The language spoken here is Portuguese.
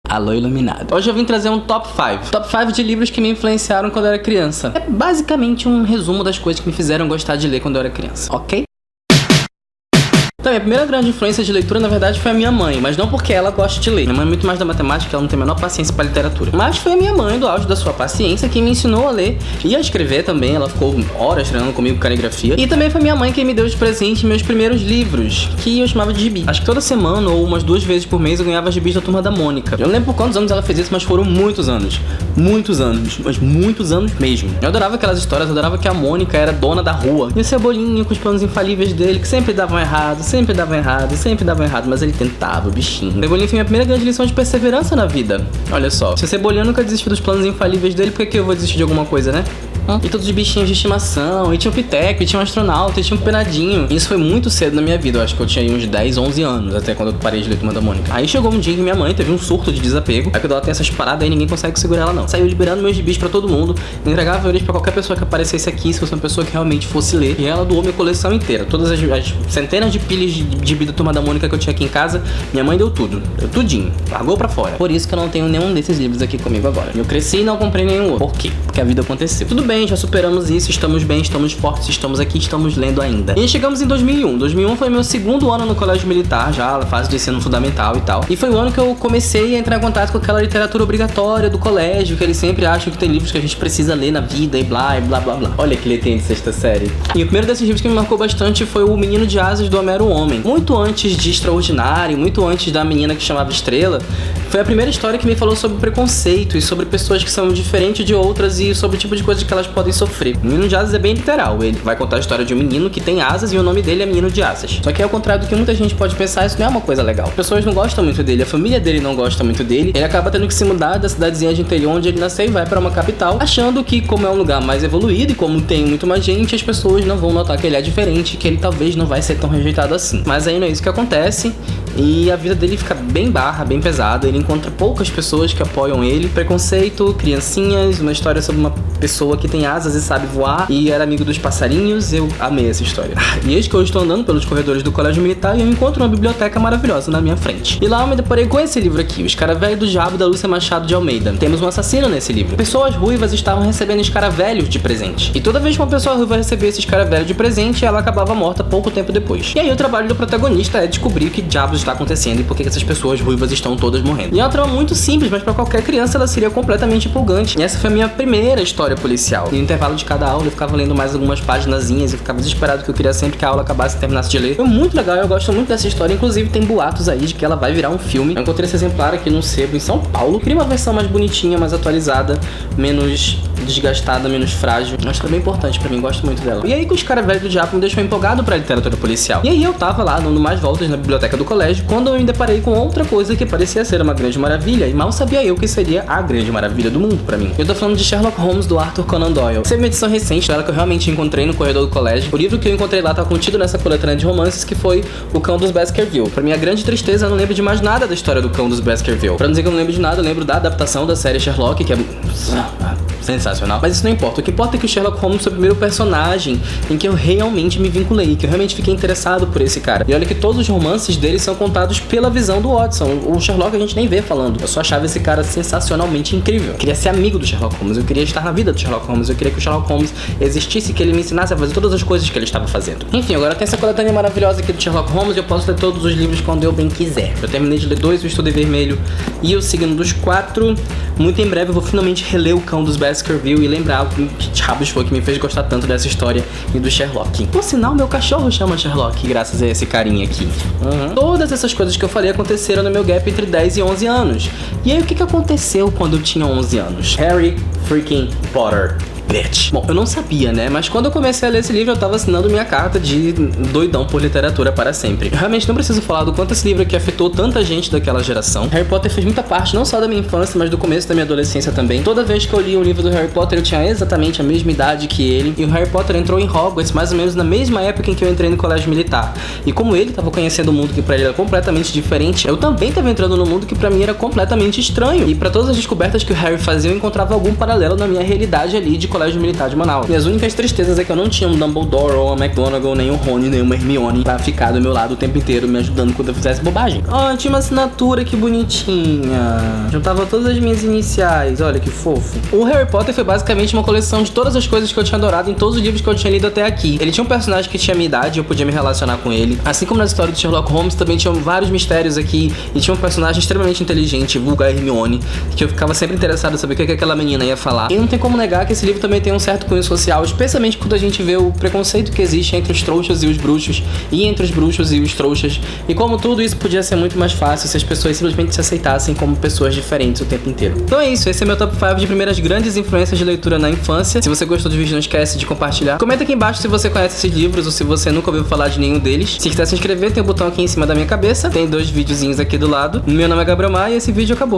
Alô, iluminado. Hoje eu vim trazer um top 5. Top 5 de livros que me influenciaram quando eu era criança. É basicamente um resumo das coisas que me fizeram gostar de ler quando eu era criança, ok? Então, minha primeira grande influência de leitura, na verdade, foi a minha mãe, mas não porque ela gosta de ler. Minha mãe é muito mais da matemática, ela não tem a menor paciência pra literatura. Mas foi a minha mãe, do auge da sua paciência, que me ensinou a ler e a escrever também. Ela ficou horas treinando comigo caligrafia. E também foi minha mãe quem me deu de presente meus primeiros livros, que eu chamava de gibi. Acho que toda semana ou umas 2 vezes por mês eu ganhava gibis da Turma da Mônica. Eu não lembro por quantos anos ela fez isso, mas foram muitos anos. Muitos anos, mas muitos anos mesmo. Eu adorava aquelas histórias, eu adorava que a Mônica era dona da rua. E o Cebolinha com os planos infalíveis dele, que sempre davam errado, mas ele tentava, o bichinho. Cebolinha foi minha primeira grande lição de perseverança na vida. Olha só, se o Cebolinha nunca desistiu dos planos infalíveis dele, por que eu vou desistir de alguma coisa, né? E todos os bichinhos de estimação, e tinha um Piteco, e tinha um astronauta, e tinha um penadinho. Isso foi muito cedo na minha vida, eu acho que eu tinha aí uns 10, 11 anos, até quando eu parei de ler Turma da Mônica. Aí chegou um dia que minha mãe teve um surto de desapego. Aí quando ela tem essas paradas aí, ninguém consegue segurar ela não. Saiu liberando meus gibis pra todo mundo, entregava eles pra qualquer pessoa que aparecesse aqui, se fosse uma pessoa que realmente fosse ler. E ela doou minha coleção inteira. Todas as centenas de pilhas de gibi da Turma da Mônica que eu tinha aqui em casa, minha mãe deu tudo. Deu tudinho. Largou pra fora. Por isso que eu não tenho nenhum desses livros aqui comigo agora. Eu cresci e não comprei nenhum outro. Por quê? Porque a vida aconteceu. Tudo bem, já superamos isso, estamos bem, estamos fortes, estamos aqui, estamos lendo ainda. E chegamos em 2001. 2001 foi meu segundo ano no colégio militar, já, a fase do ensino fundamental e tal. E foi o ano que eu comecei a entrar em contato com aquela literatura obrigatória do colégio, que eles sempre acham que tem livros que a gente precisa ler na vida e blá, blá, blá. Olha que letrinha de sexta série. E o primeiro desses livros que me marcou bastante foi O Menino de Asas do Homero Homem. Muito antes de Extraordinário, muito antes da menina que chamava Estrela, foi a primeira história que me falou sobre preconceito e sobre pessoas que são diferentes de outras e sobre o tipo de coisa que elas podem sofrer. O Menino de Asas é bem literal, ele vai contar a história de um menino que tem asas e o nome dele é Menino de Asas. Só que ao contrário do que muita gente pode pensar, isso não é uma coisa legal. As pessoas não gostam muito dele, a família dele não gosta muito dele, ele acaba tendo que se mudar da cidadezinha de interior onde ele nasceu e vai pra uma capital, achando que como é um lugar mais evoluído e como tem muito mais gente, as pessoas não vão notar que ele é diferente, que ele talvez não vai ser tão rejeitado assim. Mas aí não é isso que acontece. E a vida dele fica bem barra, bem pesada. Ele encontra poucas pessoas que apoiam ele. Preconceito, criancinhas, uma história sobre uma pessoa que tem asas e sabe voar e era amigo dos passarinhos. Eu amei essa história. E eis que eu estou andando pelos corredores do colégio militar e eu encontro uma biblioteca maravilhosa na minha frente. E lá eu me deparei com esse livro aqui, O Escaravelho do Diabo, da Lúcia Machado de Almeida. Temos um assassino nesse livro. Pessoas ruivas estavam recebendo escaravelhos de presente. E toda vez que uma pessoa ruiva recebia esse escaravelho de presente, ela acabava morta pouco tempo depois. E aí o trabalho do protagonista é descobrir o que diabos está acontecendo e por que essas pessoas ruivas estão todas morrendo. E é uma trama muito simples, mas pra qualquer criança ela seria completamente empolgante. E essa foi a minha primeira história policial. E no intervalo de cada aula eu ficava lendo mais algumas paginazinhas e ficava desesperado que eu queria sempre que a aula acabasse e terminasse de ler. Foi muito legal, eu gosto muito dessa história. Inclusive tem boatos aí de que ela vai virar um filme. Eu encontrei esse exemplar aqui num sebo em São Paulo. Queria uma versão mais bonitinha, mais atualizada, menos desgastada, menos frágil. Acho que é bem importante pra mim, gosto muito dela. E aí que o Escaravelho do Diabo me deixou empolgado pra literatura policial. E aí eu tava lá dando mais voltas na biblioteca do colégio quando eu me deparei com outra coisa que parecia ser uma grande maravilha e mal sabia eu que seria a grande maravilha do mundo pra mim. Eu tô falando de Sherlock Holmes do Arthur Conan Doyle. Essa é uma edição recente dela que eu realmente encontrei no corredor do colégio. O livro que eu encontrei lá tá contido nessa coletânea de romances que foi O Cão dos Baskerville. Pra minha grande tristeza, eu não lembro de mais nada da história do Cão dos Baskerville. Pra não dizer que eu não lembro de nada, eu lembro da adaptação da série Sherlock, que é sensacional. Mas isso não importa. O que importa é que o Sherlock Holmes foi o primeiro personagem em que eu realmente me vinculei, que eu realmente fiquei interessado por esse cara. E olha que todos os romances dele são contados pela visão do Watson. O Sherlock a gente nem vê falando. Eu só achava esse cara sensacionalmente incrível. Eu queria ser amigo do Sherlock Holmes, eu queria estar na vida do Sherlock Holmes, eu queria que o Sherlock Holmes existisse, que ele me ensinasse a fazer todas as coisas que ele estava fazendo. Enfim, agora tem essa coletânea maravilhosa aqui do Sherlock Holmes e eu posso ler todos os livros quando eu bem quiser. Eu terminei de ler 2, O Estudo em Vermelho e O Signo dos 4. Muito em breve eu vou finalmente reler O Cão dos Baskerville e lembrar o que diabos foi que me fez gostar tanto dessa história e do Sherlock. Por sinal, meu cachorro chama Sherlock, graças a esse carinha aqui. Todas essas coisas que eu falei aconteceram no meu gap entre 10 e 11 anos. E aí, o que aconteceu quando eu tinha 11 anos? Harry freaking Potter. Bitch. Bom, eu não sabia, né? Mas quando eu comecei a ler esse livro, eu tava assinando minha carta de doidão por literatura para sempre. Eu realmente não preciso falar do quanto esse livro aqui afetou tanta gente daquela geração. Harry Potter fez muita parte, não só da minha infância, mas do começo da minha adolescência também. Toda vez que eu li um livro do Harry Potter, eu tinha exatamente a mesma idade que ele. E o Harry Potter entrou em Hogwarts mais ou menos na mesma época em que eu entrei no colégio militar. E como ele tava conhecendo um mundo que pra ele era completamente diferente, eu também tava entrando no mundo que pra mim era completamente estranho. E pra todas as descobertas que o Harry fazia, eu encontrava algum paralelo na minha realidade ali de Colégio Militar de Manaus. Minhas únicas tristezas é que eu não tinha um Dumbledore ou uma McGonagall, nem um Rony, nem uma Hermione pra ficar do meu lado o tempo inteiro me ajudando quando eu fizesse bobagem. Ó, tinha uma assinatura, que bonitinha. Juntava todas as minhas iniciais, olha que fofo. O Harry Potter foi basicamente uma coleção de todas as coisas que eu tinha adorado em todos os livros que eu tinha lido até aqui. Ele tinha um personagem que tinha minha idade, eu podia me relacionar com ele. Assim como na história de Sherlock Holmes, também tinham vários mistérios aqui. E tinha um personagem extremamente inteligente, vulgar Hermione, que eu ficava sempre interessado em saber o que aquela menina ia falar. E não tem como negar que esse livro também tem um certo cunho social, especialmente quando a gente vê o preconceito que existe entre os trouxas e os bruxos, e entre os bruxos e os trouxas. E como tudo isso podia ser muito mais fácil se as pessoas simplesmente se aceitassem como pessoas diferentes o tempo inteiro. Então é isso, esse é meu top 5 de primeiras grandes influências de leitura na infância. Se você gostou do vídeo, não esquece de compartilhar. Comenta aqui embaixo se você conhece esses livros ou se você nunca ouviu falar de nenhum deles. Se quiser se inscrever, tem o botão aqui em cima da minha cabeça. Tem 2 videozinhos aqui do lado. Meu nome é Gabriel Maia e esse vídeo acabou.